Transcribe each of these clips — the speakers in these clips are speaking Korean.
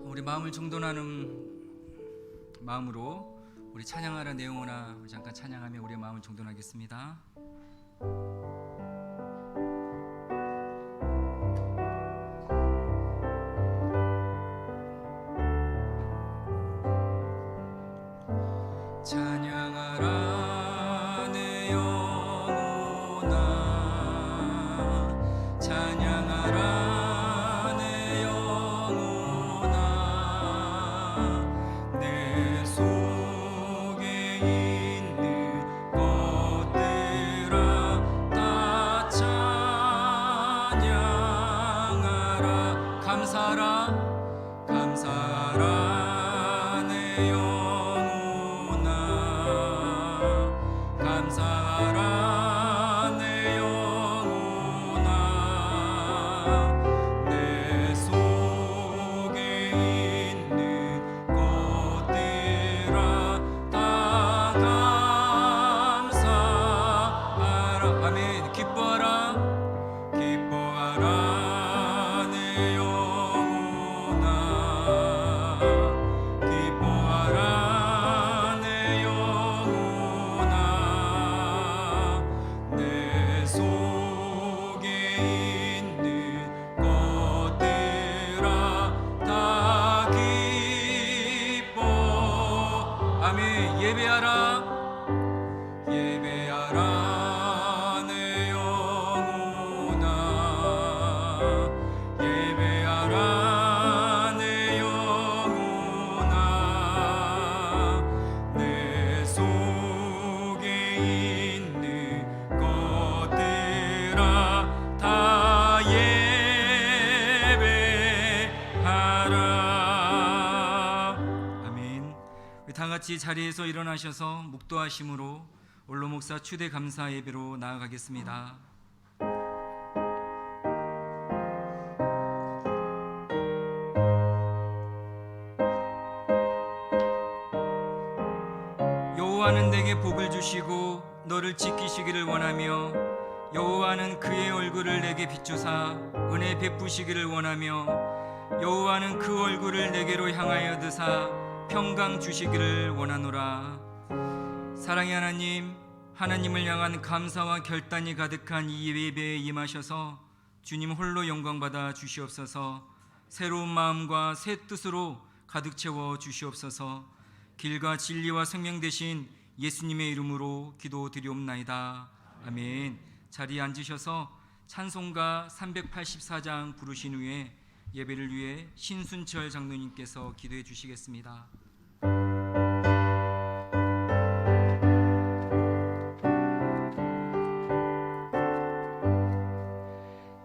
우리 마음을 정돈하는 마음으로 우리 찬양하라 내용으나 잠깐 찬양하며 우리의 마음을 정돈하겠습니다. 찬양하라 내 영혼아, 찬양하라 감사하라 내 영혼아, 감사하라 내 영혼아, 내 속에 있는 것들아 다 감사하라. 아멘. 기뻐하라, 기뻐하라 예배하라, 예배하라 내 영혼아, 예배하라 내 영혼아, 내 속에 있는 것들아 다 예배하라. 아멘. 다 같이 자리에서 일어나셔서 묵도하심으로 원로 목사 추대 감사 예배로 나아가겠습니다. 여호와는 내게 복을 주시고 너를 지키시기를 원하며, 여호와는 그의 얼굴을 내게 비추사 은혜 베푸시기를 원하며, 여호와는 그 얼굴을 내게로 향하여 드사 평강 주시기를 원하노라. 사랑의 하나님, 하나님을 향한 감사와 결단이 가득한 이 예배에 임하셔서 주님 홀로 영광받아 주시옵소서. 새로운 마음과 새 뜻으로 가득 채워 주시옵소서. 길과 진리와 생명 되신 예수님의 이름으로 기도드리옵나이다. 아멘. 자리에 앉으셔서 찬송가 384장 부르신 후에 예배를 위해 신순철 장로님께서 기도해 주시겠습니다.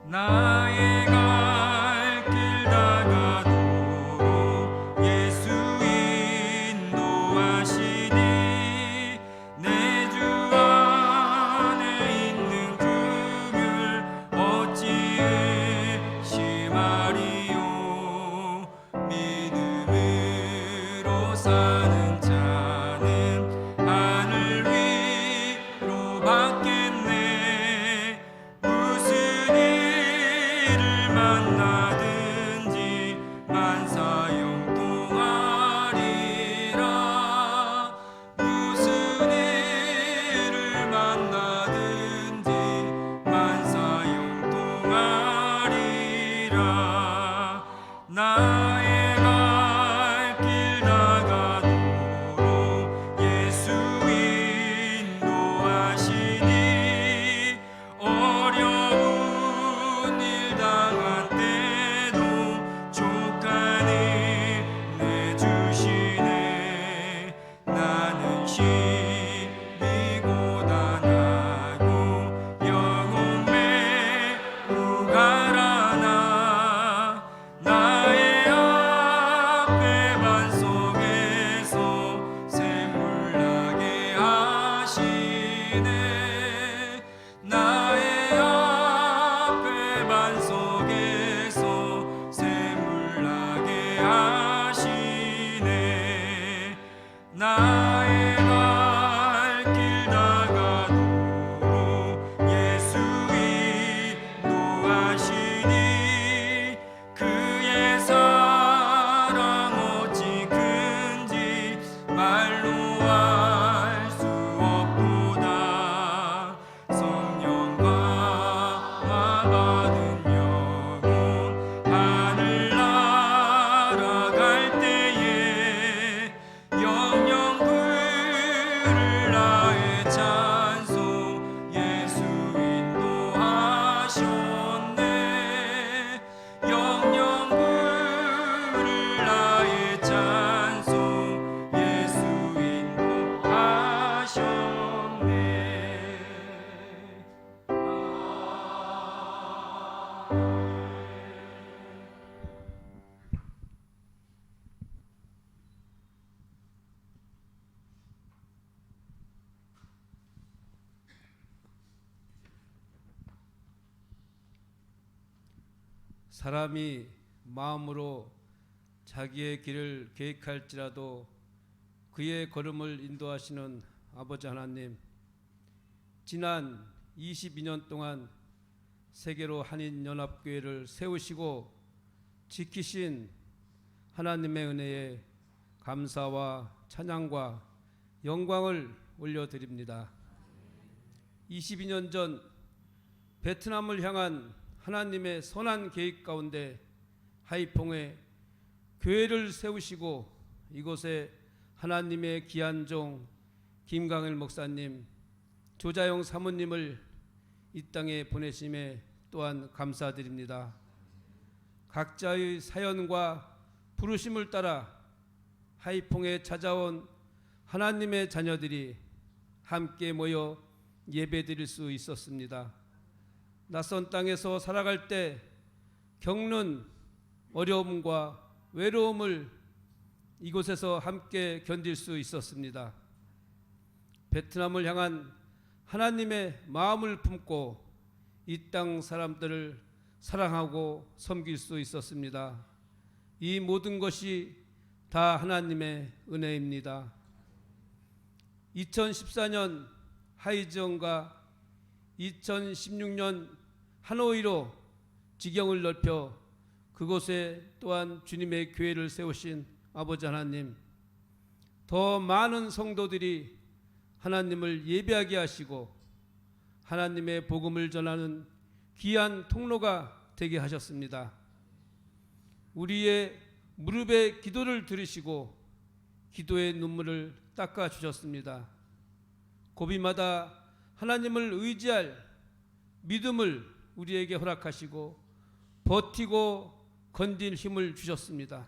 나의 갈 길 다가도록 예수 인도하시니, 내 주 안에 있는 그를 어찌 의심하리요. 믿음으로 사는 자는 하늘 위로 받겠네. 무슨 일을 만나든지 만사 형통하리라. 무슨 일을 만나든지 만사 형통하리라. 나의 갈 길 다가도록 예수 인도하시니, 사람이 마음으로 자기의 길을 계획할지라도 그의 걸음을 인도하시는 아버지 하나님, 지난 22년 동안 세계로 한인연합교회를 세우시고 지키신 하나님의 은혜에 감사와 찬양과 영광을 올려드립니다. 22년 전 베트남을 향한 하나님의 선한 계획 가운데 하이퐁에 교회를 세우시고 이곳에 하나님의 귀한 종 김강일 목사님, 조자용 사모님을 이 땅에 보내심에 또한 감사드립니다. 각자의 사연과 부르심을 따라 하이퐁에 찾아온 하나님의 자녀들이 함께 모여 예배드릴 수 있었습니다. 낯선 땅에서 살아갈 때 겪는 어려움과 외로움을 이곳에서 함께 견딜 수 있었습니다. 베트남을 향한 하나님의 마음을 품고 이 땅 사람들을 사랑하고 섬길 수 있었습니다. 이 모든 것이 다 하나님의 은혜입니다. 2014년 하이정과 2016년 하노이로 지경을 넓혀 그곳에 또한 주님의 교회를 세우신 아버지 하나님, 더 많은 성도들이 하나님을 예배하게 하시고 하나님의 복음을 전하는 귀한 통로가 되게 하셨습니다. 우리의 무릎에 기도를 들으시고 기도의 눈물을 닦아 주셨습니다. 고비마다 하나님을 의지할 믿음을 우리에게 허락하시고 버티고 건질 힘을 주셨습니다.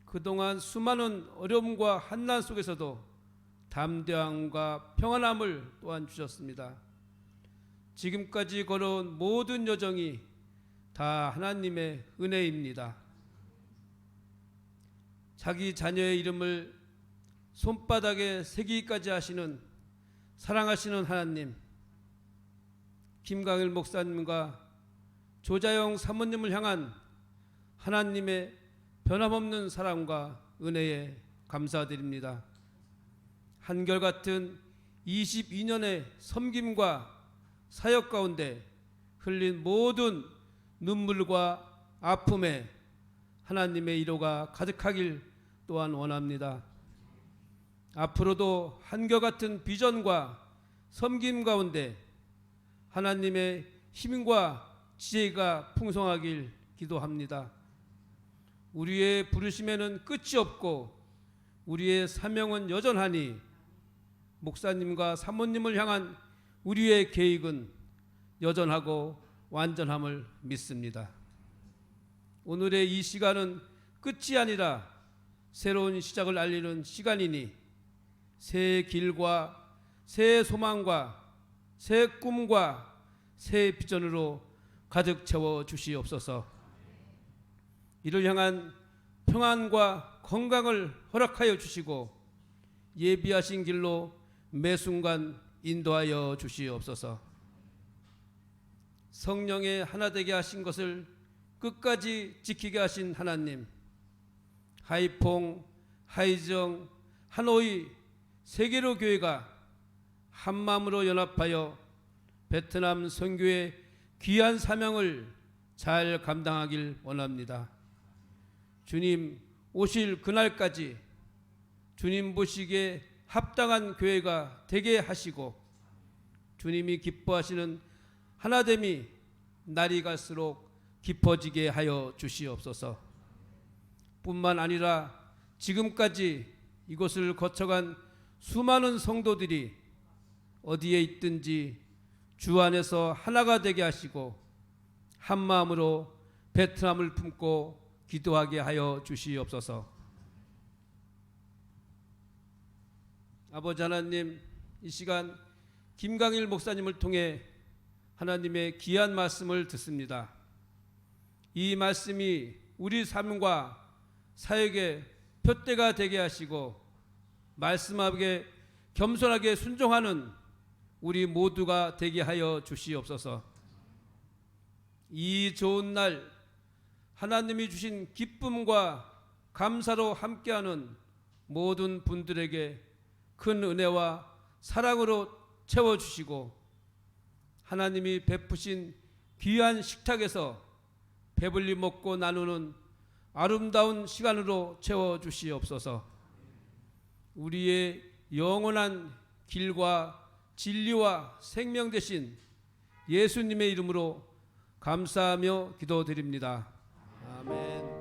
그동안 수많은 어려움과 한난 속에서도 담대함과 평안함을 또한 주셨습니다. 지금까지 걸어온 모든 여정이 다 하나님의 은혜입니다. 자기 자녀의 이름을 손바닥에 새기기까지 하시는 사랑하시는 하나님, 김강일 목사님과 조자영 사모님을 향한 하나님의 변함없는 사랑과 은혜에 감사드립니다. 한결같은 22년의 섬김과 사역 가운데 흘린 모든 눈물과 아픔에 하나님의 위로가 가득하길 또한 원합니다. 앞으로도 한결같은 비전과 섬김 가운데 하나님의 힘과 지혜가 풍성하길 기도합니다. 우리의 부르심에는 끝이 없고 우리의 사명은 여전하니 목사님과 사모님을 향한 우리의 계획은 여전하고 완전함을 믿습니다. 오늘의 이 시간은 끝이 아니라 새로운 시작을 알리는 시간이니 새 길과 새 소망과 새 꿈과 새 비전으로 가득 채워 주시옵소서. 이를 향한 평안과 건강을 허락하여 주시고 예비하신 길로 매 순간 인도하여 주시옵소서. 성령의 하나 되게 하신 것을 끝까지 지키게 하신 하나님, 하이퐁, 하이정, 하노이 세계로 교회가 한마음으로 연합하여 베트남 선교의 귀한 사명을 잘 감당하길 원합니다. 주님 오실 그날까지 주님 보시기에 합당한 교회가 되게 하시고 주님이 기뻐하시는 하나됨이 날이 갈수록 깊어지게 하여 주시옵소서. 뿐만 아니라 지금까지 이곳을 거쳐간 수많은 성도들이 어디에 있든지 주 안에서 하나가 되게 하시고 한 마음으로 베트남을 품고 기도하게 하여 주시옵소서. 아버지 하나님, 이 시간 김강일 목사님을 통해 하나님의 귀한 말씀을 듣습니다. 이 말씀이 우리 삶과 사역의 표대가 되게 하시고 말씀 앞에 겸손하게 순종하는 우리 모두가 되게 하여 주시옵소서. 이 좋은 날 하나님이 주신 기쁨과 감사로 함께하는 모든 분들에게 큰 은혜와 사랑으로 채워주시고 하나님이 베푸신 귀한 식탁에서 배불리 먹고 나누는 아름다운 시간으로 채워주시옵소서. 우리의 영원한 길과 진리와 생명 되신 예수님의 이름으로 감사하며 기도드립니다. 아멘.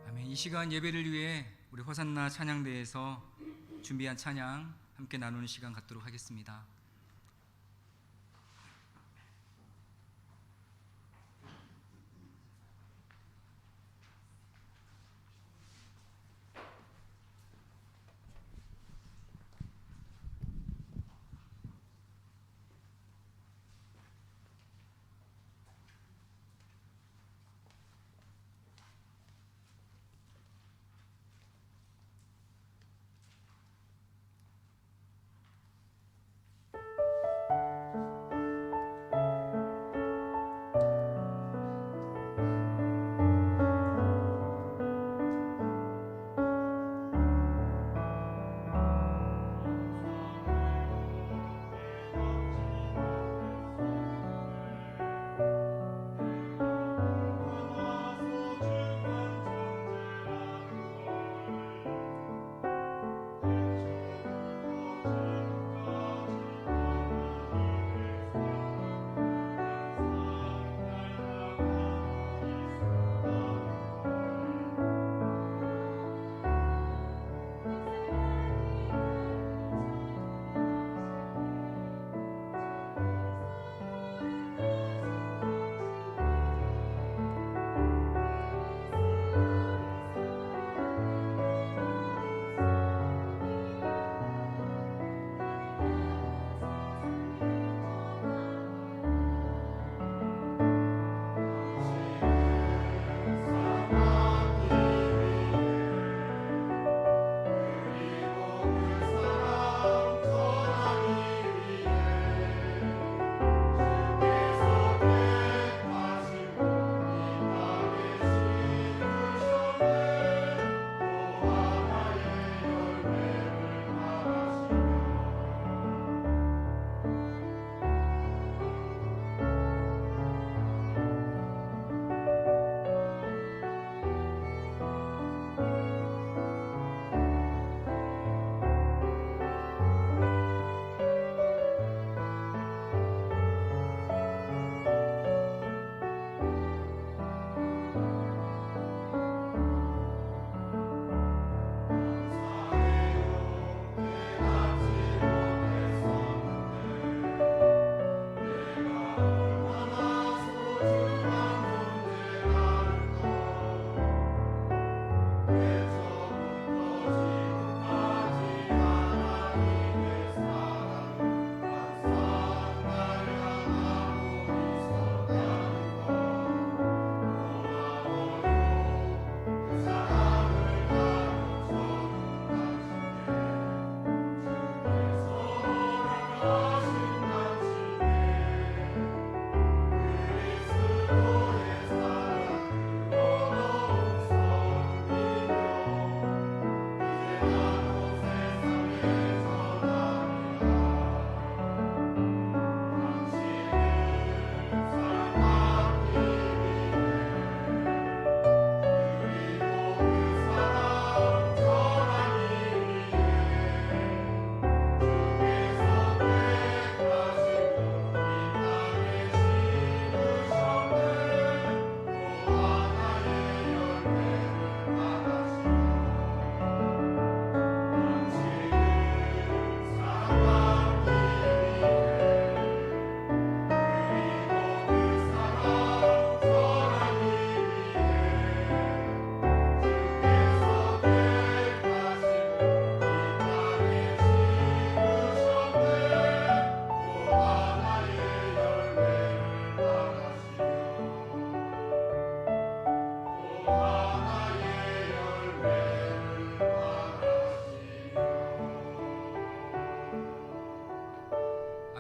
아멘. 이 시간 예배를 위해 우리 호산나 찬양대에서 준비한 찬양 함께 나누는 시간 갖도록 하겠습니다.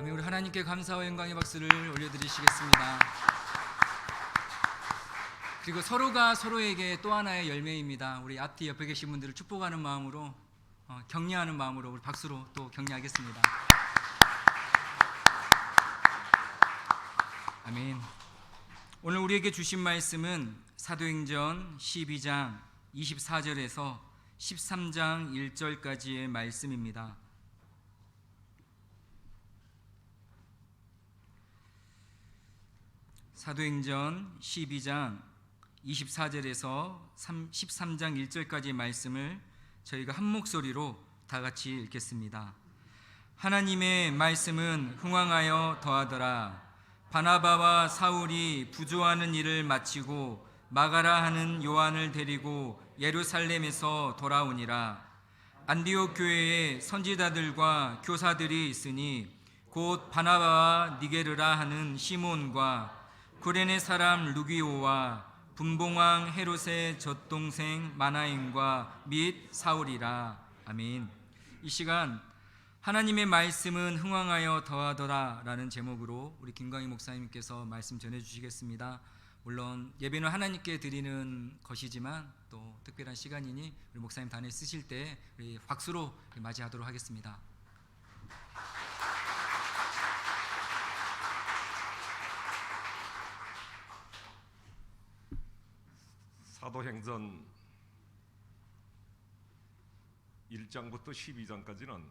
아멘. 우리 하나님께 감사와 영광의 박수를 올려드리시겠습니다. 그리고 서로가 서로에게 또 하나의 열매입니다. 우리 앞뒤 옆에 계신 분들을 축복하는 마음으로 격려하는 마음으로 우리 박수로 또 격려하겠습니다. 아멘. 오늘 우리에게 주신 말씀은 사도행전 12장 24절에서 13장 1절까지의 말씀입니다. 사도행전 12장 24절에서 13장 1절까지의 말씀을 저희가 한 목소리로 다 같이 읽겠습니다. 하나님의 말씀은 흥왕하여 더하더라. 바나바와 사울이 부조하는 일을 마치고 마가라 하는 요한을 데리고 예루살렘에서 돌아오니라. 안디옥 교회에 선지자들과 교사들이 있으니 곧 바나바와 니게르라 하는 시몬과 구레네 사람 루기오와 분봉왕 헤롯의 젖동생 마나임과 및 사울이라. 아멘. 이 시간 하나님의 말씀은 흥왕하여 더하더라 라는 제목으로 우리 김광희 목사님께서 말씀 전해주시겠습니다. 물론 예배는 하나님께 드리는 것이지만 또 특별한 시간이니 우리 목사님 단에 쓰실 때 우리 박수로 맞이하도록 하겠습니다. 사도행전 1장부터 12장까지는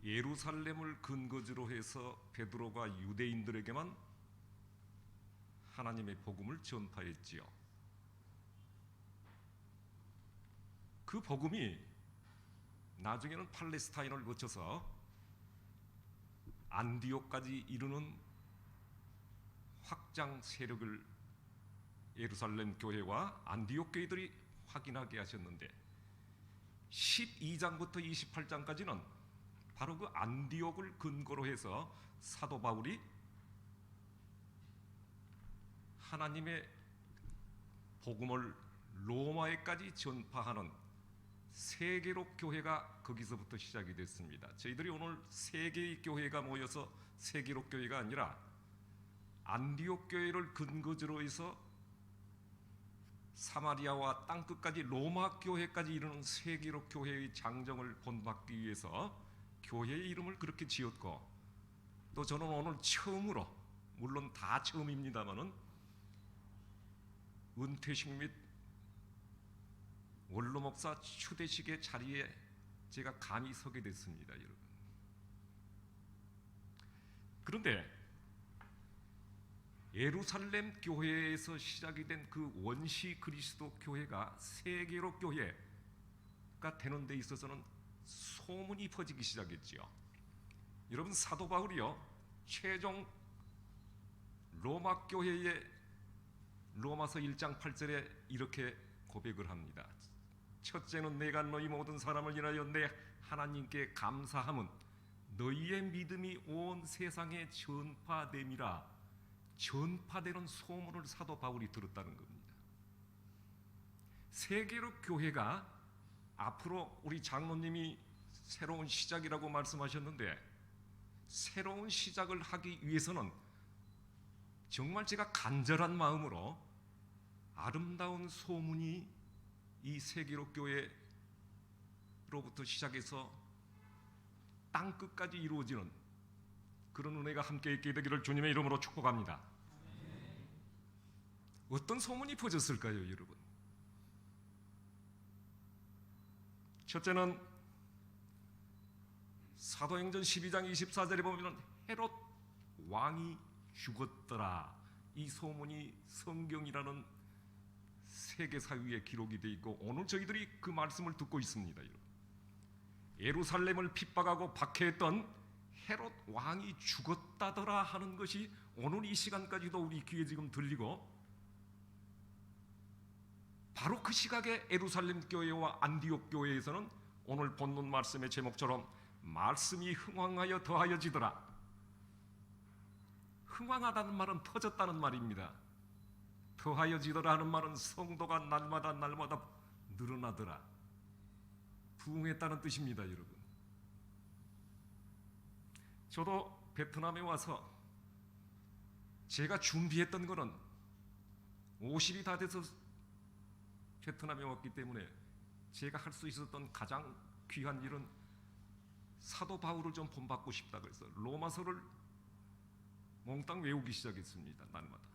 예루살렘을 근거지로 해서 베드로가 유대인들에게만 하나님의 복음을 전파했지요. 그 복음이 나중에는 팔레스타인을 거쳐서 안디옥까지 이르는 확장 세력을 예루살렘 교회와 안디옥 교회들이 확인하게 하셨는데 12장부터 28장까지는 바로 그 안디옥을 근거로 해서 사도 바울이 하나님의 복음을 로마에까지 전파하는 세계로 교회가 거기서부터 시작이 됐습니다. 저희들이 오늘 세계의 교회가 모여서 세계로 교회가 아니라 안디옥 교회를 근거지로 해서 사마리아와 땅끝까지 로마 교회까지 이르는 세계로 교회의 장정을 본받기 위해서 교회의 이름을 그렇게 지었고, 또 저는 오늘 처음으로, 물론 다 처음입니다마는 은퇴식 및 원로 목사 추대식의 자리에 제가 감히 서게 됐습니다, 여러분. 그런데 예루살렘 교회에서 시작이 된 그 원시 그리스도 교회가 세계로 교회가 되는 데 있어서는 소문이 퍼지기 시작했지요. 여러분, 사도 바울이요 최종 로마 교회에 로마서 1장 8절에 이렇게 고백을 합니다. 첫째는 내가 너희 모든 사람을 인하여 내 하나님께 감사함은 너희의 믿음이 온 세상에 전파됨이라. 전파되는 소문을 사도 바울이 들었다는 겁니다. 세계로 교회가 앞으로 우리 장로님이 새로운 시작이라고 말씀하셨는데, 새로운 시작을 하기 위해서는 정말 제가 간절한 마음으로 아름다운 소문이 이 세계로 교회로부터 시작해서 땅끝까지 이루어지는 그런 은혜가 함께 있게 되기를 주님의 이름으로 축복합니다. 어떤 소문이 퍼졌을까요, 여러분? 첫째는 사도행전 12장 24절에 보면 헤롯 왕이 죽었더라. 이 소문이 성경이라는 세계사 위에 기록이 되어 있고, 오늘 저희들이 그 말씀을 듣고 있습니다. 예루살렘을 핍박하고 박해했던 헤롯 왕이 죽었다더라 하는 것이 오늘 이 시간까지도 우리 귀에 지금 들리고, 바로 그 시각에 예루살렘 교회와 안디옥 교회에서는 오늘 본문 말씀의 제목처럼 말씀이 흥왕하여 더하여지더라. 흥왕하다는 말은 터졌다는 말입니다. 더하여지더라 하는 말은 성도가 날마다 늘어나더라, 부흥했다는 뜻입니다. 여러분, 저도 베트남에 와서 제가 준비했던 거는 50이 다 돼서 베트남에 왔기 때문에 제가 할 수 있었던 가장 귀한 일은 사도 바울을 좀 본받고 싶다 그래서 로마서를 몽땅 외우기 시작했습니다. 날마다.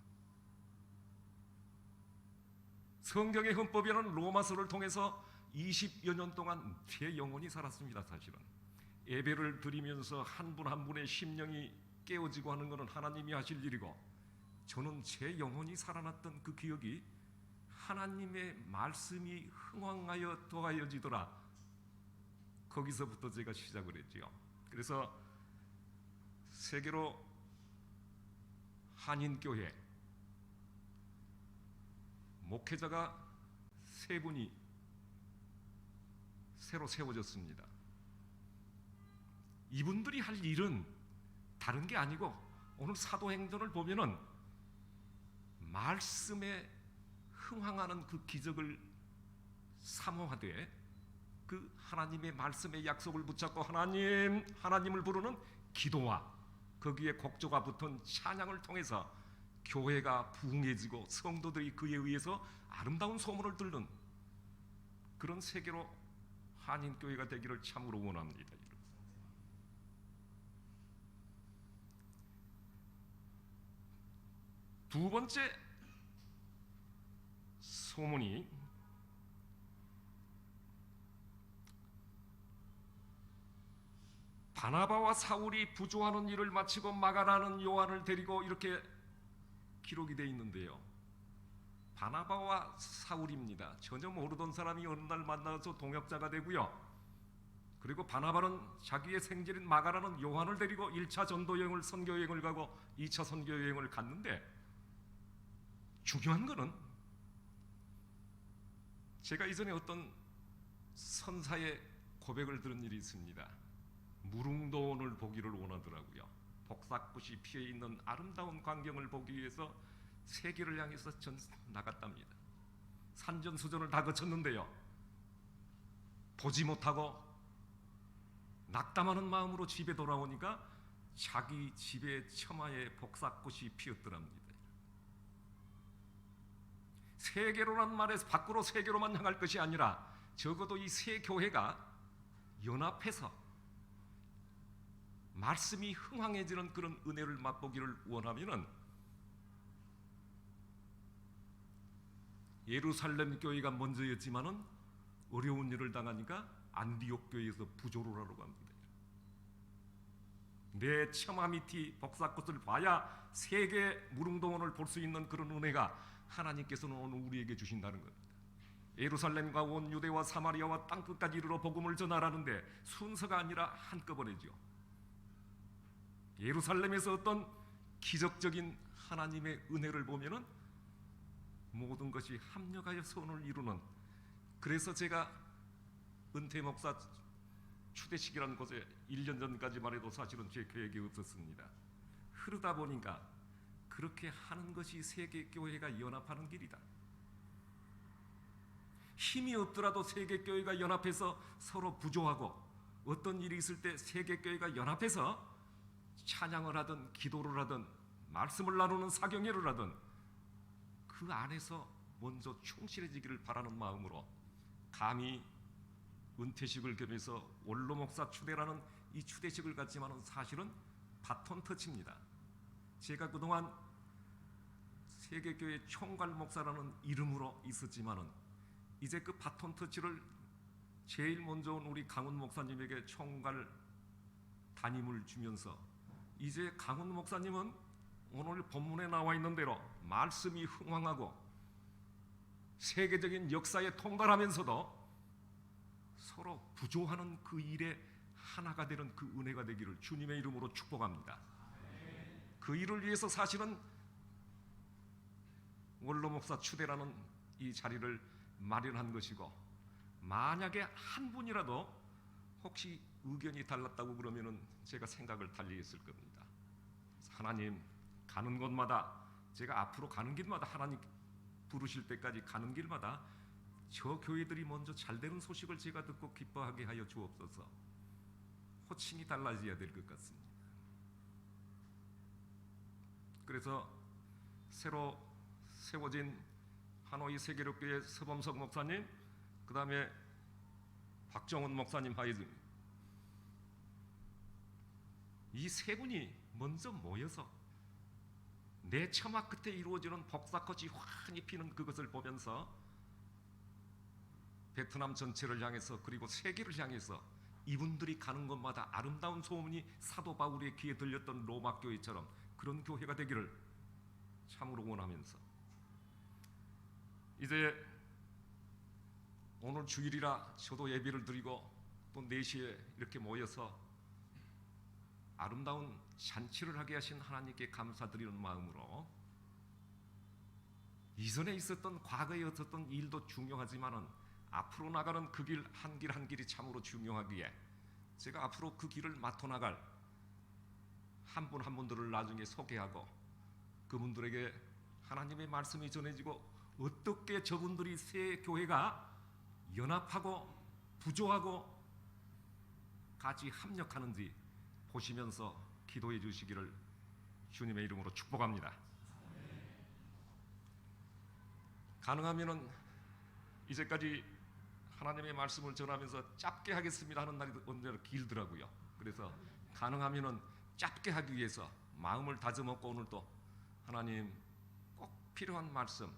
성경의 헌법이라는 로마서를 통해서 20여 년 동안 제 영혼이 살았습니다. 사실은 예배를 드리면서 한 분 한 분의 심령이 깨어지고 하는 것은 하나님이 하실 일이고, 저는 제 영혼이 살아났던 그 기억이 하나님의 말씀이 흥왕하여 더하여지더라, 거기서부터 제가 시작을 했지요. 그래서 세계로 한인교회 목회자가 3분이 새로 세워졌습니다. 이분들이 할 일은 다른 게 아니고 오늘 사도행전을 보면은 말씀에 흥황하는 그 기적을 사모하되 그 하나님의 말씀의 약속을 붙잡고 하나님을 부르는 기도와 거기에 곡조가 붙은 찬양을 통해서 교회가 부흥해지고 성도들이 그에 의해서 아름다운 소문을 듣는 그런 세계로 한인교회가 되기를 참으로 원합니다. 두 번째 소문이 바나바와 사울이 부조하는 일을 마치고 마가라는 요한을 데리고 이렇게 기록이 되어 있는데요. 바나바와 사울입니다. 전혀 모르던 사람이 어느 날 만나서 동역자가 되고요. 그리고 바나바는 자기의 생질인 마가라는 요한을 데리고 1차 전도여행을 선교여행을 가고 2차 선교여행을 갔는데, 중요한 거는 제가 이전에 어떤 선사의 고백을 들은 일이 있습니다. 무릉도원을 보기를 원하더라고요. 복사꽃이 피어 있는 아름다운 광경을 보기 위해서 세계를 향해서 나갔답니다. 산전수전을 다 거쳤는데요, 보지 못하고 낙담하는 마음으로 집에 돌아오니까 자기 집의 처마에 복사꽃이 피었더랍니다. 세계로란 말에서 밖으로 세계로만 향할 것이 아니라 적어도 이 세 교회가 연합해서 말씀이 흥황해지는 그런 은혜를 맛보기를 원하면은 예루살렘 교회가 먼저였지만은 어려운 일을 당하니까 안디옥 교회에서 부조를 하러 갑니다. 내 처마 밑이 복사꽃을 봐야 세계 무릉도원을 볼 수 있는 그런 은혜가 하나님께서는 오늘 우리에게 주신다는 겁니다. 예루살렘과 온 유대와 사마리아와 땅끝까지 이르러 복음을 전하라는데 순서가 아니라 한꺼번에죠. 예루살렘에서 어떤 기적적인 하나님의 은혜를 보면은 모든 것이 합력하여 선을 이루는, 그래서 제가 은퇴 목사 추대식이라는 곳에 1년 전까지만 해도 사실은 제 계획이 없었습니다. 흐르다 보니까 그렇게 하는 것이 세계교회가 연합하는 길이다. 힘이 없더라도 세계교회가 연합해서 서로 부조하고, 어떤 일이 있을 때 세계교회가 연합해서 찬양을 하든 기도를 하든 말씀을 나누는 사경회를 하든 그 안에서 먼저 충실해지기를 바라는 마음으로 감히 은퇴식을 겸해서 원로 목사 추대라는 이 추대식을 갖지만은 사실은 바톤 터치입니다. 제가 그동안 세계교회 총괄 목사라는 이름으로 있었지만은 이제 그 바톤 터치를 제일 먼저 온 우리 강훈 목사님에게 총괄 담임을 주면서, 이제 강훈 목사님은 오늘 본문에 나와 있는 대로 말씀이 흥황하고 세계적인 역사에 통달하면서도 서로 부조하는 그 일에 하나가 되는 그 은혜가 되기를 주님의 이름으로 축복합니다. 그 일을 위해서 사실은 원로 목사 추대라는 이 자리를 마련한 것이고, 만약에 한 분이라도 혹시 의견이 달랐다고 그러면은 제가 생각을 달리 했을 겁니다. 하나님, 가는 곳마다, 제가 앞으로 가는 길마다 하나님 부르실 때까지 가는 길마다 저 교회들이 먼저 잘 되는 소식을 제가 듣고 기뻐하게 하여 주옵소서. 호칭이 달라져야 될 것 같습니다. 그래서 새로 세워진 하노이 세계력교회 서범석 목사님, 그 다음에 박정훈 목사님 하이즘, 이 세 분이 먼저 모여서 내 처마 끝에 이루어지는 복사꽃이 환히 피는 그것을 보면서 베트남 전체를 향해서 그리고 세계를 향해서 이분들이 가는 곳마다 아름다운 소문이 사도 바울의 귀에 들렸던 로마 교회처럼 그런 교회가 되기를 참으로 원하면서, 이제 오늘 주일이라 저도 예배를 드리고 또 4시에 이렇게 모여서 아름다운 잔치를 하게 하신 하나님께 감사드리는 마음으로, 이전에 있었던 과거에 있었던 일도 중요하지만은 앞으로 나가는 그 길 한 길 한 길이 참으로 중요하기에 제가 앞으로 그 길을 맡아 나갈 한 분 한 분들을 나중에 소개하고 그분들에게 하나님의 말씀이 전해지고 어떻게 저분들이 새 교회가 연합하고 부조하고 같이 합력하는지 보시면서 기도해 주시기를 주님의 이름으로 축복합니다. 가능하면은 이제까지 하나님의 말씀을 전하면서 짧게 하겠습니다 하는 날이 언제나 길더라고요. 그래서 가능하면은 짧게 하기 위해서 마음을 다져먹고 오늘 또 하나님 꼭 필요한 말씀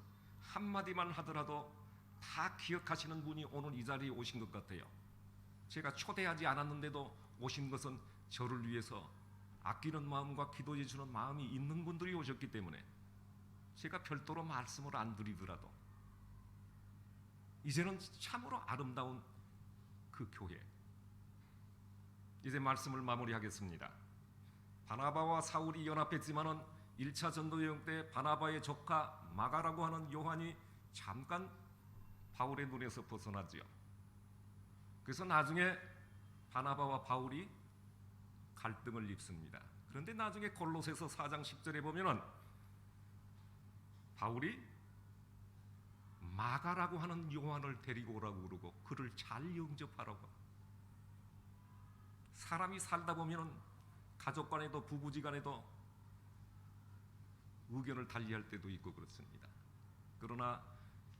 한마디만 하더라도 다 기억하시는 분이 오늘 이 자리에 오신 것 같아요. 제가 초대하지 않았는데도 오신 것은 저를 위해서 아끼는 마음과 기도해 주는 마음이 있는 분들이 오셨기 때문에 제가 별도로 말씀을 안 드리더라도 이제는 참으로 아름다운 그 교회, 이제 말씀을 마무리하겠습니다. 바나바와 사울이 연합했지만은 1차 전도여행 때 바나바의 조카 마가라고 하는 요한이 잠깐 바울의 눈에서 벗어나지요. 그래서 나중에 바나바와 바울이 갈등을 입습니다. 그런데 나중에 골로새서 4장 10절에 보면은 바울이 마가라고 하는 요한을 데리고 오라고 그러고 그를 잘 영접하라고. 사람이 살다 보면은 가족 간에도 부부지간에도 의견을 달리할 때도 있고 그렇습니다. 그러나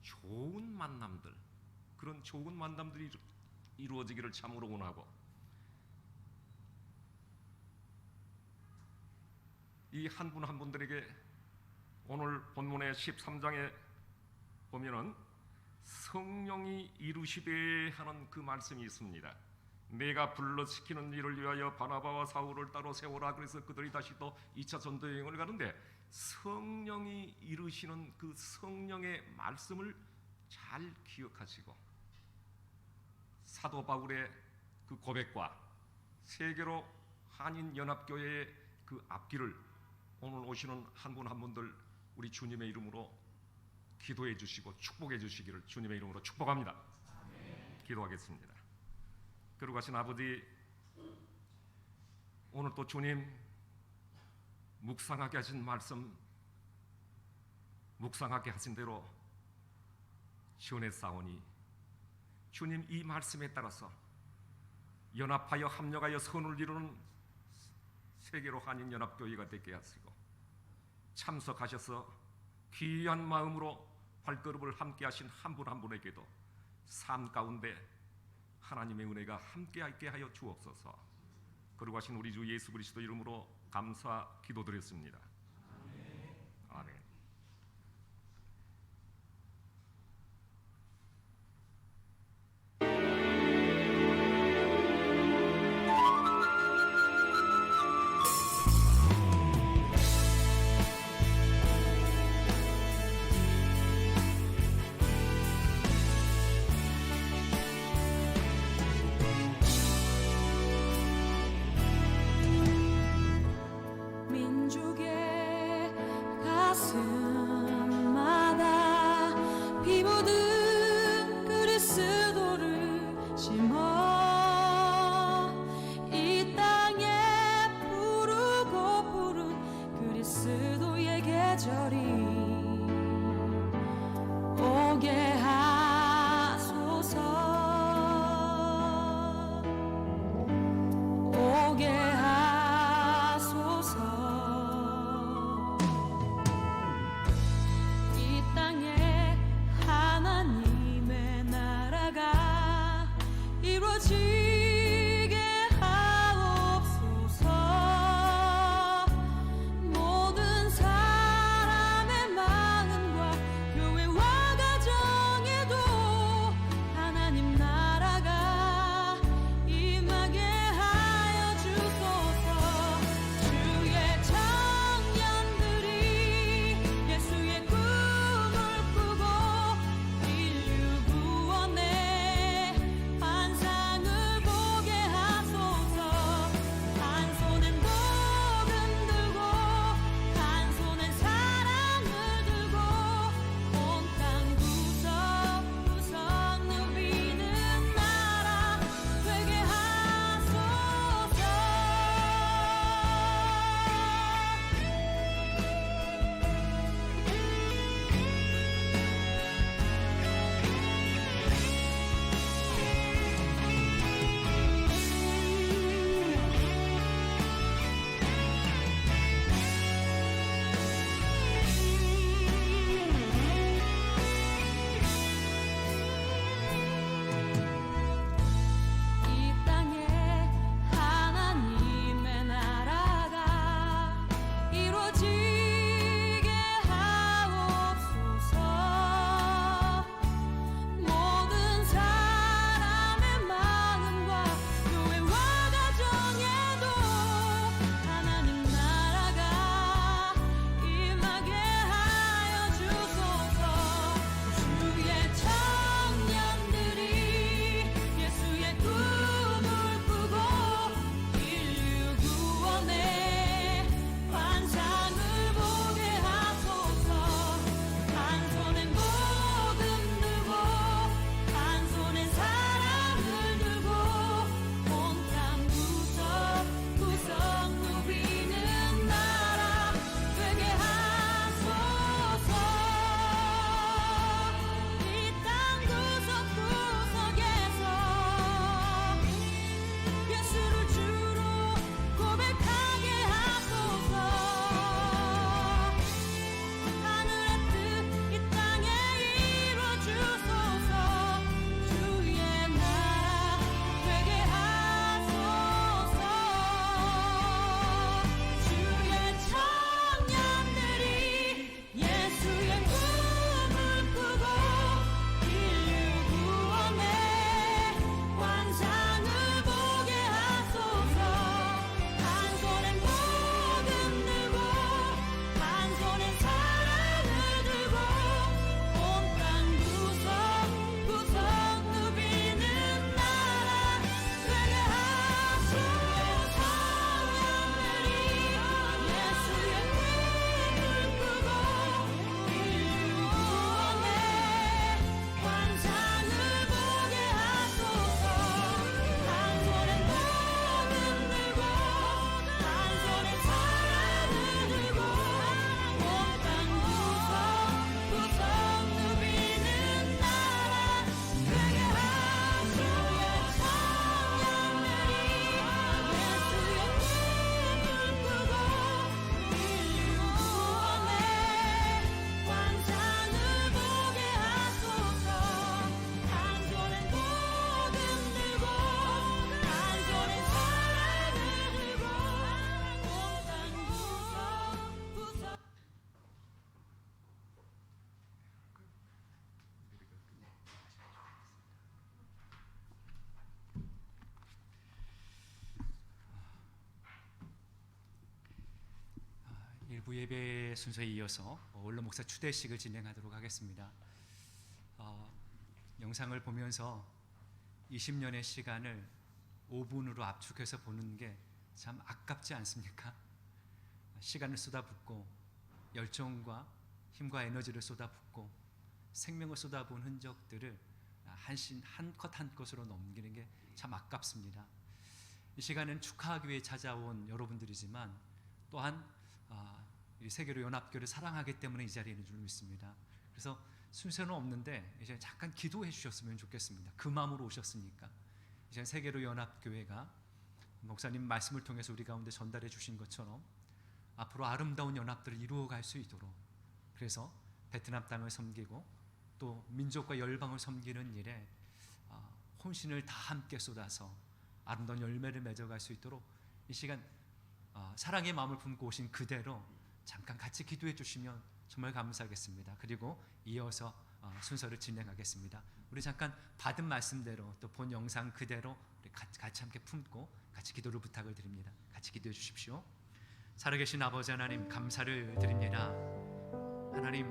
좋은 만남들, 그런 좋은 만남들이 이루어지기를 참으로 원하고, 이 한 분 한 분들에게 오늘 본문의 13장에 보면은 성령이 이루시되 하는 그 말씀이 있습니다. 내가 불러시키는 일을 위하여 바나바와 사울을 따로 세우라. 그래서 그들이 다시 또 2차 전도여행을 가는데 성령이 이루시는 그 성령의 말씀을 잘 기억하시고 사도 바울의 그 고백과 세계로 한인연합교회의 그 앞길을 오늘 오시는 한 분 한 분들 우리 주님의 이름으로 기도해 주시고 축복해 주시기를 주님의 이름으로 축복합니다. 기도하겠습니다. 거룩하신 아버지, 오늘 또 주님 묵상하게 하신 말씀 묵상하게 하신 대로 지원했사오니 주님 이 말씀에 따라서 연합하여 합력하여 선을 이루는 세계로 한인연합교회가 되게 하시고 참석하셔서 귀한 마음으로 발걸음을 함께 하신 한 분 한 분에게도 삶 가운데 하나님의 은혜가 함께하게 하여 주옵소서. 거룩하신 우리 주 예수 그리스도 이름으로 감사 기도드렸습니다. 아멘. 민족의 가슴 이루어지게 하옵소서. 모든 사람의 마음과 교회와 가정에도 하나님 나라가 임하게 하여 주소서. 주의 청년들이 예수의 꿈을 꾸고 인류 구원의 환상을 보게 하소서. 한 손엔 복음 들고 한 손엔 사랑을 들고 온 땅 구석구석 누비는 나라 되게 하소서. 이 땅에 하나님의 나라가 이루어지게 하옵소서. 모든 사람의 마음과 교회와 가정에도 하나님 나라가 임하게 하여 주소서. 주의 청년들이 예수의 꿈을 꾸고 인류 구원의 환상을 보게 하소서. 한 손엔 복음 들고 한 손엔 사랑을 들고 온 땅 구석구석 누비는 나라 되게 하소서. 이 땅 구석구석에서 예수를 주로 고백하게 하소서. 하늘의 뜻 이 땅에 이루어 주소서. 주의 나라 되게 하소서. 주의 청년들이 예수의 꿈을 꾸고 인류 구원의 환상을 보게 하소서. 한 손엔 복음 들고 한 손엔 사랑을 들고 온 땅 구석구석 누비는 나라 되게 하소서. 청년들이 예수의 꿈을 꾸고 인류 구원의 환상을 보게 하소서. 한 손엔 복음 들고 한 손엔 사랑을 들고 온 땅 구석구석 누비는 나라 되게 하소서. 청년들이 예수의 꿈을 꾸고 인류 구원의 환상을 보게 하소서. 한 손엔 복음 들고 한 손엔 사랑을 들고 온 땅 구석구석 일부 예배 순서에 이어서 원로 목사 추대식을 진행하도록 하겠습니다. 영상을 보면서 20년의 시간을 5분으로 압축해서 보는 게 참 아깝지 않습니까? 시간을 쏟아붓고 열정과 힘과 에너지를 쏟아붓고 생명을 쏟아부은 흔적들을 한 컷 한 컷으로 넘기는 게 참 아깝습니다. 이 시간은 축하하기 위해 찾아온 여러분들이지만 또한 이 세계로 연합교를 사랑하기 때문에 이 자리에 있는 줄 믿습니다. 그래서 순서는 없는데 이제 잠깐 기도해 주셨으면 좋겠습니다. 그 마음으로 오셨으니까. 이제 세계로 연합교회가 목사님 말씀을 통해서 우리 가운데 전달해 주신 것처럼 앞으로 아름다운 연합들을 이루어갈 수 있도록, 그래서 베트남 땅을 섬기고 또 민족과 열방을 섬기는 일에 혼신을 다 함께 쏟아서 아름다운 열매를 맺어갈 수 있도록 이 시간 사랑의 마음을 품고 오신 그대로 잠깐 같이 기도해 주시면 정말 감사하겠습니다. 그리고 이어서 순서를 진행하겠습니다. 우리 잠깐 받은 말씀대로 또 본 영상 그대로 우리 같이 함께 품고 같이 기도를 부탁을 드립니다. 같이 기도해 주십시오. 살아계신 아버지 하나님, 감사를 드립니다. 하나님,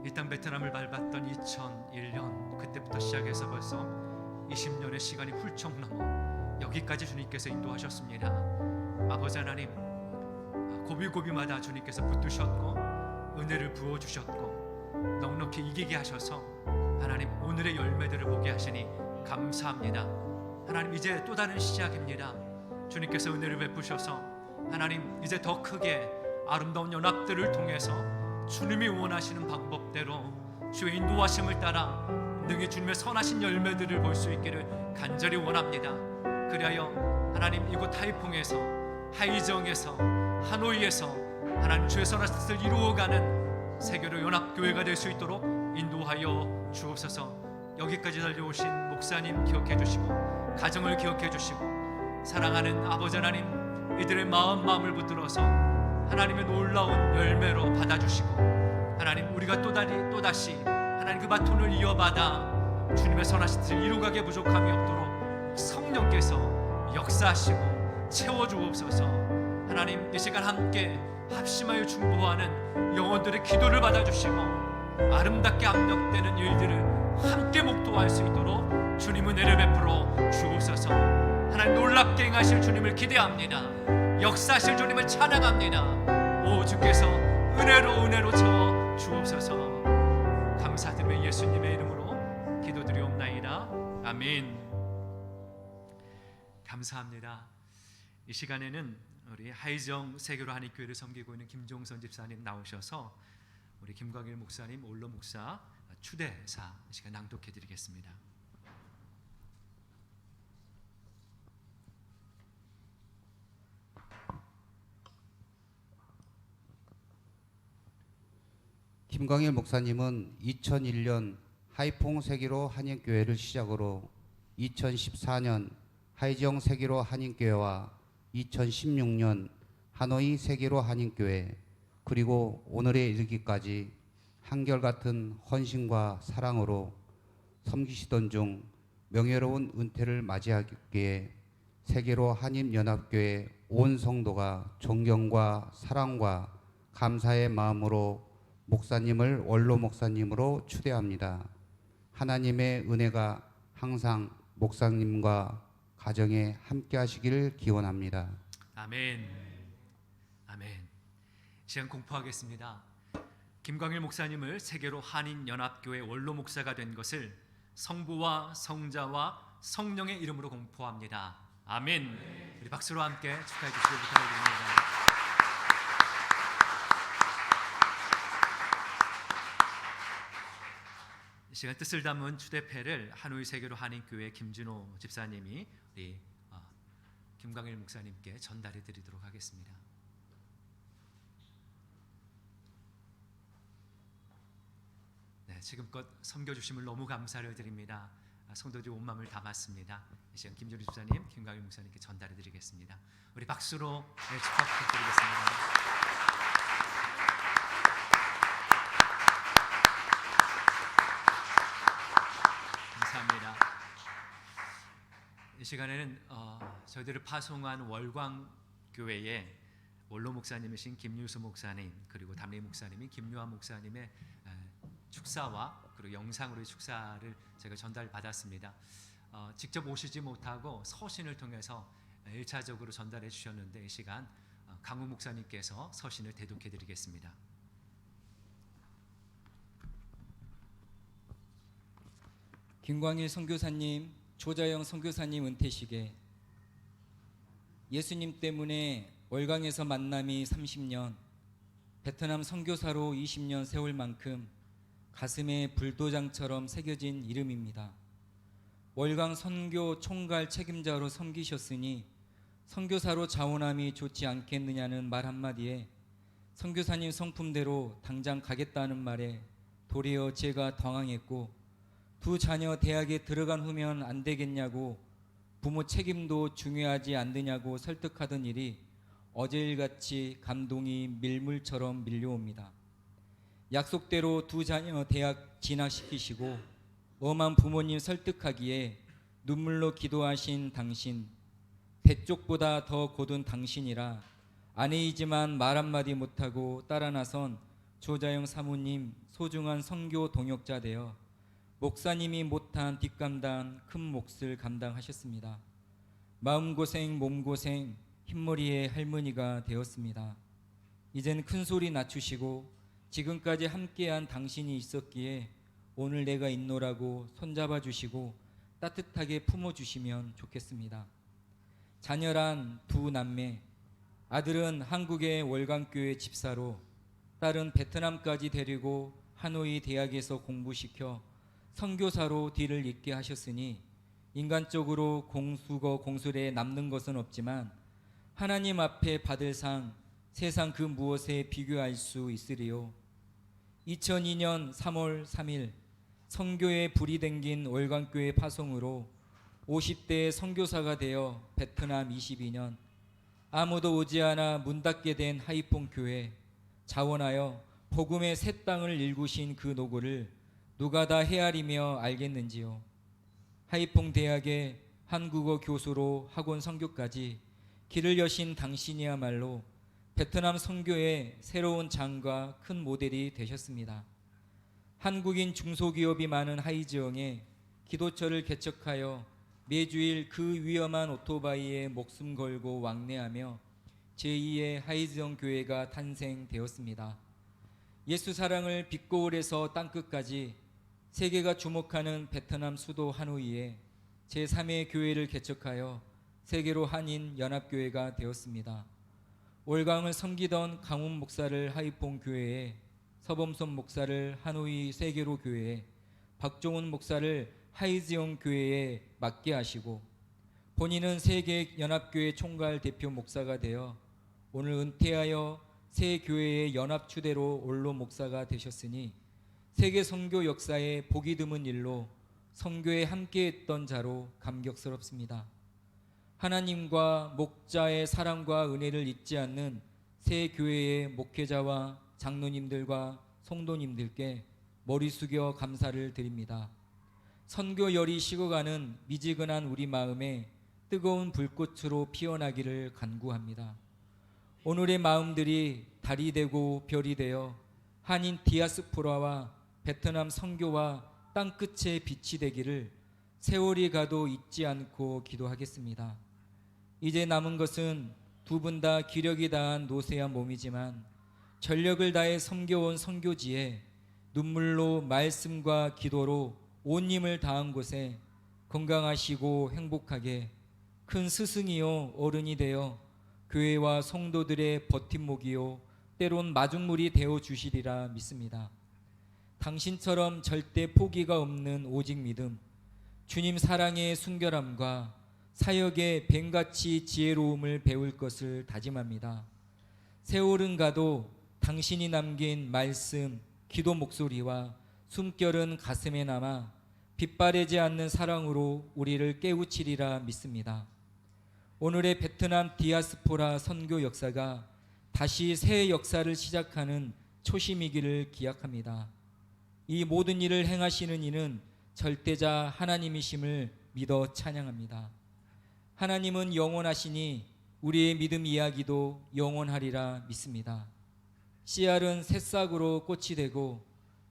이 땅 베트남을 밟았던 2001년 그때부터 시작해서 벌써 20년의 시간이 훌쩍 넘어 여기까지 주님께서 인도하셨습니다. 아버지 하나님, 고비고비마다 주님께서 붙드셨고 은혜를 부어주셨고 넉넉히 이기게 하셔서 하나님 오늘의 열매들을 보게 하시니 감사합니다. 하나님, 이제 또 다른 시작입니다. 주님께서 은혜를 베푸셔서 하나님 이제 더 크게 아름다운 연합들을 통해서 주님이 원하시는 방법대로 주의 인도하심을 따라 능히 주님의 선하신 열매들을 볼 수 있기를 간절히 원합니다. 그리하여 하나님 이곳 타이퐁에서, 하이정에서, 하노이에서 하나님 주의 선하신 뜻을 이루어가는 세계로 연합교회가 될 수 있도록 인도하여 주옵소서. 여기까지 달려오신 목사님 기억해 주시고 가정을 기억해 주시고 사랑하는 아버지 하나님, 이들의 마음을 붙들어서 하나님의 놀라운 열매로 받아주시고 하나님, 우리가 또다시 하나님 그 바톤을 이어받아 주님의 선하신 뜻을 이루가게 부족함이 없도록 성령께서 역사하시고 채워주옵소서. 하나님, 이 시간 함께 합심하여 중보하는 영혼들의 기도를 받아주시고 아름답게 압력되는 일들을 함께 목도할 수 있도록 주님 은혜를 베풀어 주옵소서. 하나님, 놀랍게 행하실 주님을 기대합니다. 역사하실 주님을 찬양합니다. 오, 주께서 은혜로 채워 주옵소서. 감사드리며 예수님의 이름으로 기도드리옵나이다. 아멘. 감사합니다. 이 시간에는 우리 하이정 세계로 한인교회를 섬기고 있는 김종선 집사님 나오셔서 우리 김광일 목사님, 올로 목사 추대사 시간 낭독해 드리겠습니다. 김광일 목사님은 2001년 하이퐁 세계로 한인교회를 시작으로 2014년 하이정 세계로 한인교회와 2016년 하노이 세계로 한인교회, 그리고 오늘에 이르기까지 한결같은 헌신과 사랑으로 섬기시던 중 명예로운 은퇴를 맞이하기에 세계로 한인연합교회 온 성도가 존경과 사랑과 감사의 마음으로 목사님을 원로 목사님으로 추대합니다. 하나님의 은혜가 항상 목사님과 가정에 함께 하시기를 기원합니다. 아멘. 아멘. 시간 공포하겠습니다. 김광일 목사님을 세계로 한인연합교회 원로 목사가 된 것을 성부와 성자와 성령의 이름으로 공포합니다. 아멘. 우리 박수로 함께 축하해 주시길 부탁드립니다. 이 시간 뜻을 담은 추대패를 하노이 세계로 한인교회 김준호 집사님이 우리 김광일 목사님께 전달해 드리도록 하겠습니다. 네, 지금껏 섬겨주심을 너무 감사를 드립니다. 성도들이 온 마음을 담았습니다. 이 시간 김준호 집사님, 김광일 목사님께 전달해 드리겠습니다. 우리 박수로 축하 부탁드리겠습니다. 감사합니다. 이 시간에는 저희들을 파송한 월광교회의 원로 목사님이신 김유수 목사님, 그리고 담임 목사님인 김유한 목사님의 축사와 그리고 영상으로의 축사를 제가 전달받았습니다. 직접 오시지 못하고 서신을 통해서 1차적으로 전달해 주셨는데 이 시간 강우 목사님께서 서신을 대독해 드리겠습니다. 김광일 선교사님, 조자영 선교사님 은퇴식에 예수님 때문에 월광에서 만남이 30년, 베트남 선교사로 20년 세월 만큼 가슴에 불도장처럼 새겨진 이름입니다. 월광 선교 총괄 책임자로 섬기셨으니 선교사로 자원함이 좋지 않겠느냐는 말 한마디에 선교사님 성품대로 당장 가겠다는 말에 도리어 제가 당황했고 두 자녀 대학에 들어간 후면 안 되겠냐고 부모 책임도 중요하지 않느냐고 설득하던 일이 어제일같이 감동이 밀물처럼 밀려옵니다. 약속대로 두 자녀 대학 진학시키시고 엄한 부모님 설득하기에 눈물로 기도하신 당신, 대쪽보다 더 고든 당신이라 아내이지만 말 한마디 못하고 따라 나선 조자영 사모님 소중한 선교 동역자 되어 목사님이 못한 뒷감당 큰 몫을 감당하셨습니다. 마음고생 몸고생 흰머리의 할머니가 되었습니다. 이젠 큰소리 낮추시고 지금까지 함께한 당신이 있었기에 오늘 내가 있노라고 손잡아 주시고 따뜻하게 품어주시면 좋겠습니다. 자녀란 두 남매, 아들은 한국의 월강교회 집사로, 딸은 베트남까지 데리고 하노이 대학에서 공부시켜 선교사로 뒤를 잇게 하셨으니 인간적으로 공수거 공술에 남는 것은 없지만 하나님 앞에 받을 상 세상 그 무엇에 비교할 수 있으리요. 2002년 3월 3일 선교에 불이 댕긴 월광교회 파송으로 50대 선교사가 되어 베트남 22년, 아무도 오지 않아 문 닫게 된 하이퐁 교회, 자원하여 복음의 새 땅을 일구신 그 노고를 누가 다 헤아리며 알겠는지요. 하이퐁 대학의 한국어 교수로 학원 선교까지 길을 여신 당신이야말로 베트남 선교의 새로운 장과 큰 모델이 되셨습니다. 한국인 중소기업이 많은 하이지역에 기도처를 개척하여 매주일 그 위험한 오토바이에 목숨 걸고 왕래하며 제2의 하이지역 교회가 탄생되었습니다. 예수 사랑을 빛고울에서 땅끝까지 세계가 주목하는 베트남 수도 하노이에 제3의 교회를 개척하여 세계로 한인 연합교회가 되었습니다. 월강을 섬기던 강훈 목사를 하이퐁 교회에, 서범선 목사를 하노이 세계로 교회에, 박종훈 목사를 하이지용 교회에 맡게 하시고 본인은 세계 연합교회 총괄 대표 목사가 되어 오늘 은퇴하여 새 교회의 연합 추대로 원로 목사가 되셨으니 세계 선교 역사에 보기 드문 일로 선교에 함께했던 자로 감격스럽습니다. 하나님과 목자의 사랑과 은혜를 잊지 않는 새 교회의 목회자와 장로님들과 성도님들께 머리 숙여 감사를 드립니다. 선교열이 식어가는 미지근한 우리 마음에 뜨거운 불꽃으로 피어나기를 간구합니다. 오늘의 마음들이 달이 되고 별이 되어 한인 디아스포라와 베트남 선교와 땅끝의 빛이 되기를 세월이 가도 잊지 않고 기도하겠습니다. 이제 남은 것은 두 분 다 기력이 다한 노쇠한 몸이지만 전력을 다해 섬겨온 선교지에 눈물로 말씀과 기도로 온 힘을 다한 곳에 건강하시고 행복하게 큰 스승이요 어른이 되어 교회와 성도들의 버팀목이요 때론 마중물이 되어 주시리라 믿습니다. 당신처럼 절대 포기가 없는 오직 믿음, 주님 사랑의 순결함과 사역의 뱀같이 지혜로움을 배울 것을 다짐합니다. 세월은 가도 당신이 남긴 말씀, 기도 목소리와 숨결은 가슴에 남아 빛바래지 않는 사랑으로 우리를 깨우치리라 믿습니다. 오늘의 베트남 디아스포라 선교 역사가 다시 새 역사를 시작하는 초심이기를 기약합니다. 이 모든 일을 행하시는 이는 절대자 하나님이심을 믿어 찬양합니다. 하나님은 영원하시니 우리의 믿음 이야기도 영원하리라 믿습니다. 씨알은 새싹으로 꽃이 되고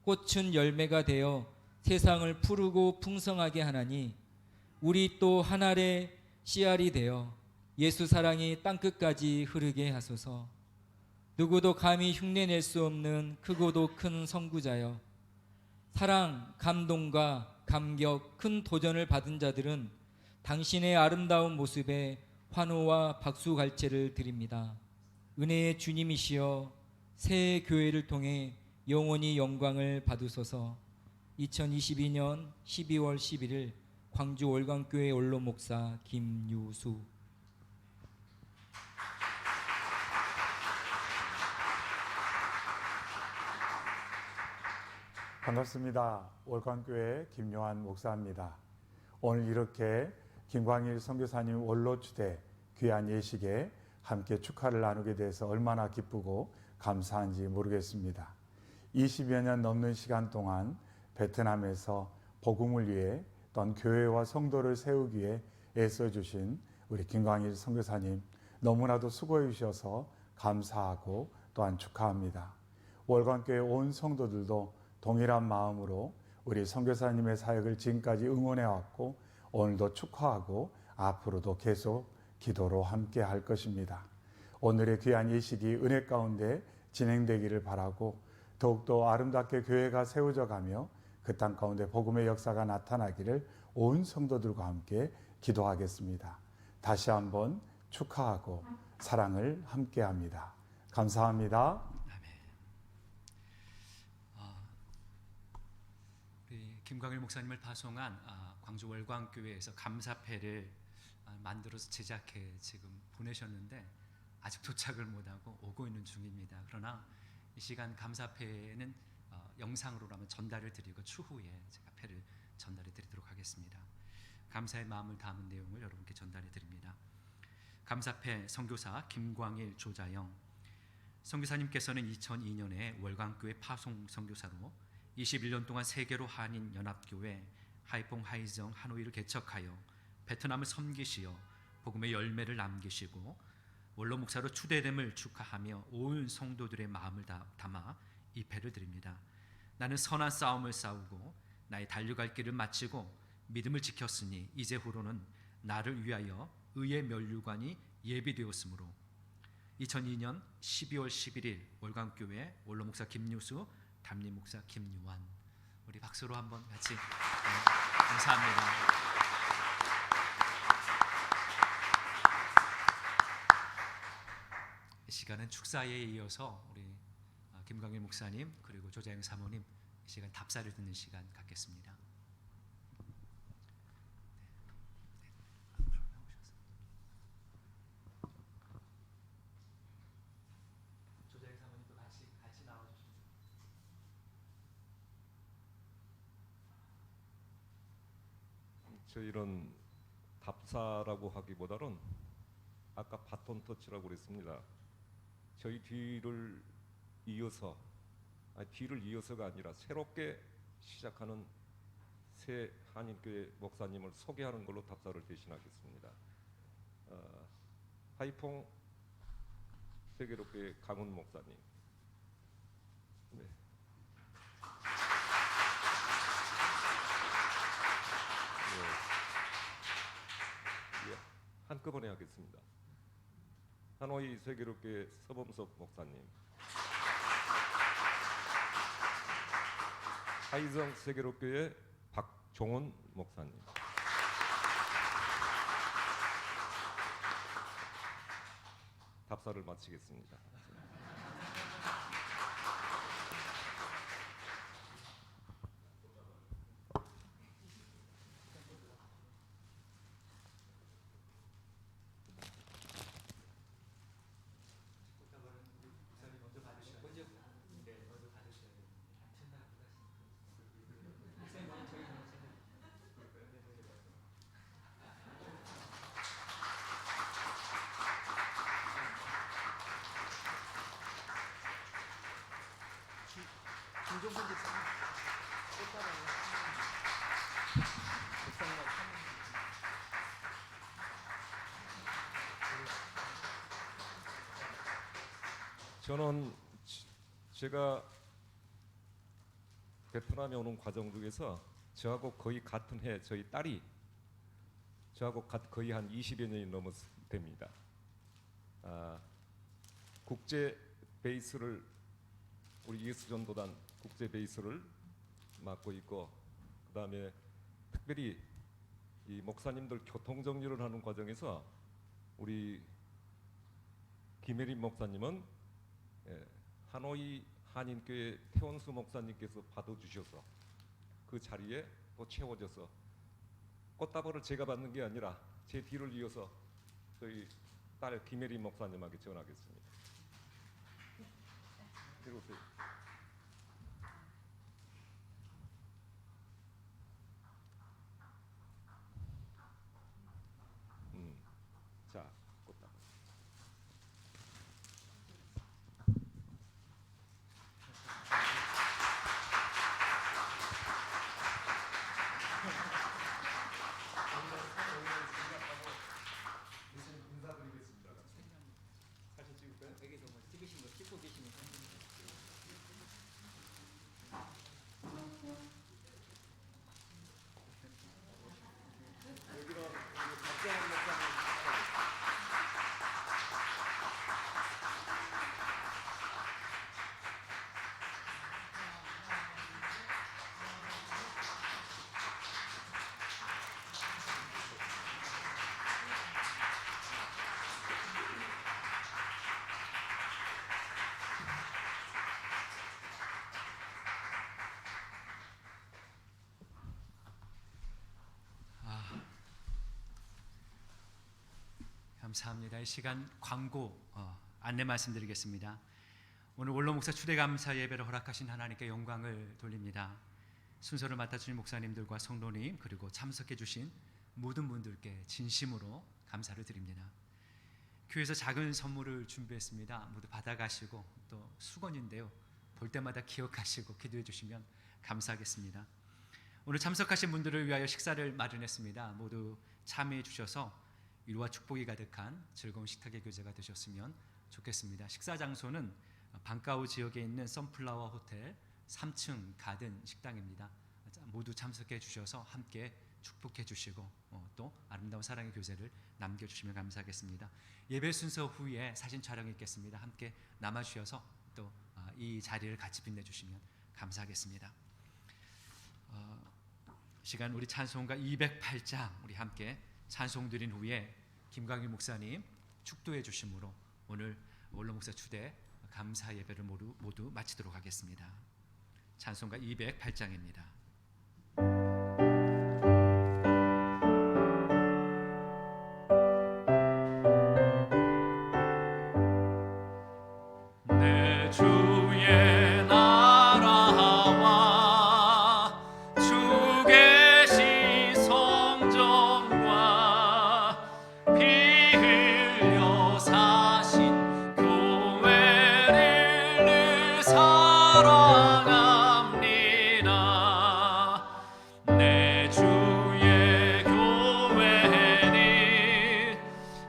꽃은 열매가 되어 세상을 푸르고 풍성하게 하나니 우리 또 한 알의 씨알이 되어 예수 사랑이 땅끝까지 흐르게 하소서. 누구도 감히 흉내낼 수 없는 크고도 큰 선구자여, 사랑, 감동과 감격, 큰 도전을 받은 자들은 당신의 아름다운 모습에 환호와 박수갈채를 드립니다. 은혜의 주님이시여 새 교회를 통해 영원히 영광을 받으소서. 2022년 12월 11일 광주 월광교회 원로 목사 김유수. 반갑습니다. 월광교회 김요한 목사입니다. 오늘 이렇게 김광일 선교사님 원로 추대 귀한 예식에 함께 축하를 나누게 돼서 얼마나 기쁘고 감사한지 모르겠습니다. 20여 년 넘는 시간 동안 베트남에서 복음을 위해 또한 교회와 성도를 세우기 위해 애써주신 우리 김광일 선교사님 너무나도 수고해 주셔서 감사하고 또한 축하합니다. 월광교회 온 성도들도 동일한 마음으로 우리 선교사님의 사역을 지금까지 응원해 왔고 오늘도 축하하고 앞으로도 계속 기도로 함께 할 것입니다. 오늘의 귀한 예식이 은혜 가운데 진행되기를 바라고 더욱더 아름답게 교회가 세워져 가며 그 땅 가운데 복음의 역사가 나타나기를 온 성도들과 함께 기도하겠습니다. 다시 한번 축하하고 사랑을 함께합니다. 감사합니다. 우리 김광일 목사님을 파송한 광주 월광교회에서 감사패를 만들어서 제작해 지금 보내셨는데 아직 도착을 못하고 오고 있는 중입니다. 그러나 이 시간 감사패는 영상으로라면 전달을 드리고 추후에 제가 패를 전달해 드리도록 하겠습니다. 감사의 마음을 담은 내용을 여러분께 전달해 드립니다. 감사패 선교사 김광일 조자영 선교사님께서는 2002년에 월광교회 파송 선교사로 21년 동안 세계로 한인 연합교회 하이퐁 하이정 하노이를 개척하여 베트남을 섬기시어 복음의 열매를 남기시고 원로 목사로 추대됨을 축하하며 온 성도들의 마음을 담아 이 패를 드립니다. 나는 선한 싸움을 싸우고 나의 달려갈 길을 마치고 믿음을 지켰으니 이제후로는 나를 위하여 의의 면류관이 예비되었으므로 2002년 12월 11일 월광교회 원로 목사 김유수 담임 목사 김유환 우리 박수로 한번 같이 감사합니다. 이 시간은 축사에 이어서 우리 김광일 목사님 그리고 조자영 사모님 이 시간 답사를 듣는 시간 갖겠습니다. 조자영 사모님도 같이 나와주시면. 저희는 답사라고 하기보다는 아까 바톤 터치라고 그랬습니다. 저희 뒤를 이어서가 아니라 새롭게 시작하는 새 한인교회 목사님을 소개하는 걸로 답사를 대신하겠습니다. 하이퐁 세계로교회 강훈 목사님. 네. 예, 한꺼번에 하겠습니다. 하노이 세계로교회 서범석 목사님, 하이정 세계로교회 박종훈 목사님, 답사를 마치겠습니다. 저는 제가 베트남에 오는 과정 중에서 저하고 거의 같은 해 저희 딸이 저하고 거의 한 20여 년이 넘었습니다. 국제 베이스를 우리 예수전도단 국제 베이스를 맡고 있고 그다음에 특별히 이 목사님들 교통 정리를 하는 과정에서 우리 김혜림 목사님은 하노이 한인교회 태원수 목사님께서 받아주셔서 그 자리에 또 채워져서 꽃다발을 제가 받는 게 아니라 제 뒤를 이어서 저희 딸 김혜림 목사님에게 전하겠습니다. 이리 오세요. 감사합니다. 이 시간 광고 안내 말씀드리겠습니다. 오늘 원로 목사 추대 감사 예배를 허락하신 하나님께 영광을 돌립니다. 순서를 맡아주신 목사님들과 성도님 그리고 참석해 주신 모든 분들께 진심으로 감사를 드립니다. 교회에서 작은 선물을 준비했습니다. 모두 받아가시고 또 수건인데요. 볼 때마다 기억하시고 기도해 주시면 감사하겠습니다. 오늘 참석하신 분들을 위하여 식사를 마련했습니다. 모두 참여해 주셔서 위로와 축복이 가득한 즐거운 식탁의 교제가 되셨으면 좋겠습니다. 식사 장소는 방과후 지역에 있는 선플라워 호텔 3층 가든 식당입니다. 모두 참석해 주셔서 함께 축복해 주시고 또 아름다운 사랑의 교제를 남겨주시면 감사하겠습니다. 예배 순서 후에 사진 촬영이 있겠습니다. 함께 남아주셔서 또 이 자리를 같이 빛내주시면 감사하겠습니다. 시간 우리 찬송가 208장 우리 함께 찬송 드린 후에 김광일 목사님 축도해 주심으로 오늘 원로 목사 추대 감사 예배를 모두 마치도록 하겠습니다. 찬송가 208장입니다. 내 주의 나라와 주 계신 성전과 피 흘려 사신 교회를 늘 사랑합니다. 내 주의 교회는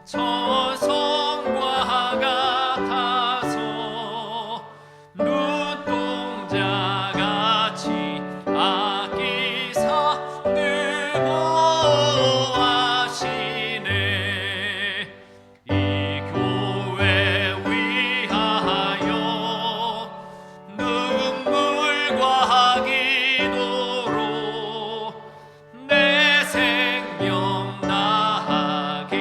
천성과 같아서 눈동자같이 아끼사 늘 보호하시네. 이 교회 위하여 눈물과 기도로 내 생명 다하기까지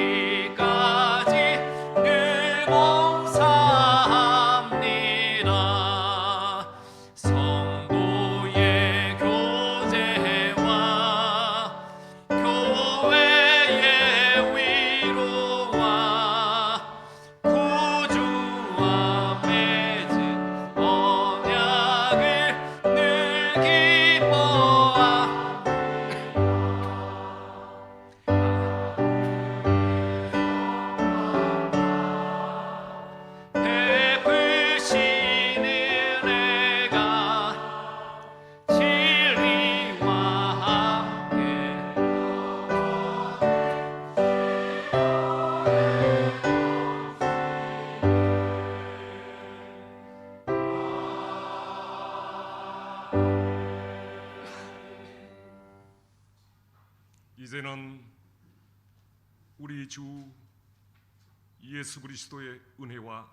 늘 봉사합니다. 성도의 교제와 교회의 위로와 구주와 맺은 언약을 늘 기뻐하옵니다. 베푸신 은혜가 진리와 함께 이제는 우리 주 예수 그리스도의 은혜와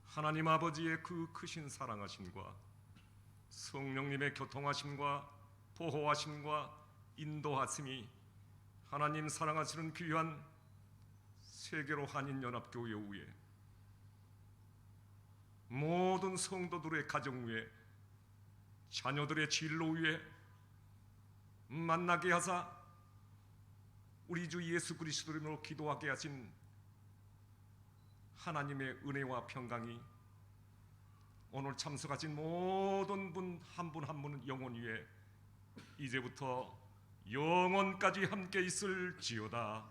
하나님 아버지의 그 크신 사랑하심과 성령님의 교통하심과 보호하심과 인도하심이 하나님 사랑하시는 귀한 세계로 한인연합교회 위에 모든 성도들의 가정 위에 자녀들의 진로 위에 만나게 하사 우리 주 예수 그리스도로 기도하게 하신 하나님의 은혜와 평강이 오늘 참석하신 모든 분 한 분 한 분 영혼 위에 이제부터 영원까지 함께 있을지어다.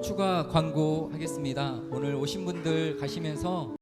추가 광고하겠습니다. 오늘 오신 분들 가시면서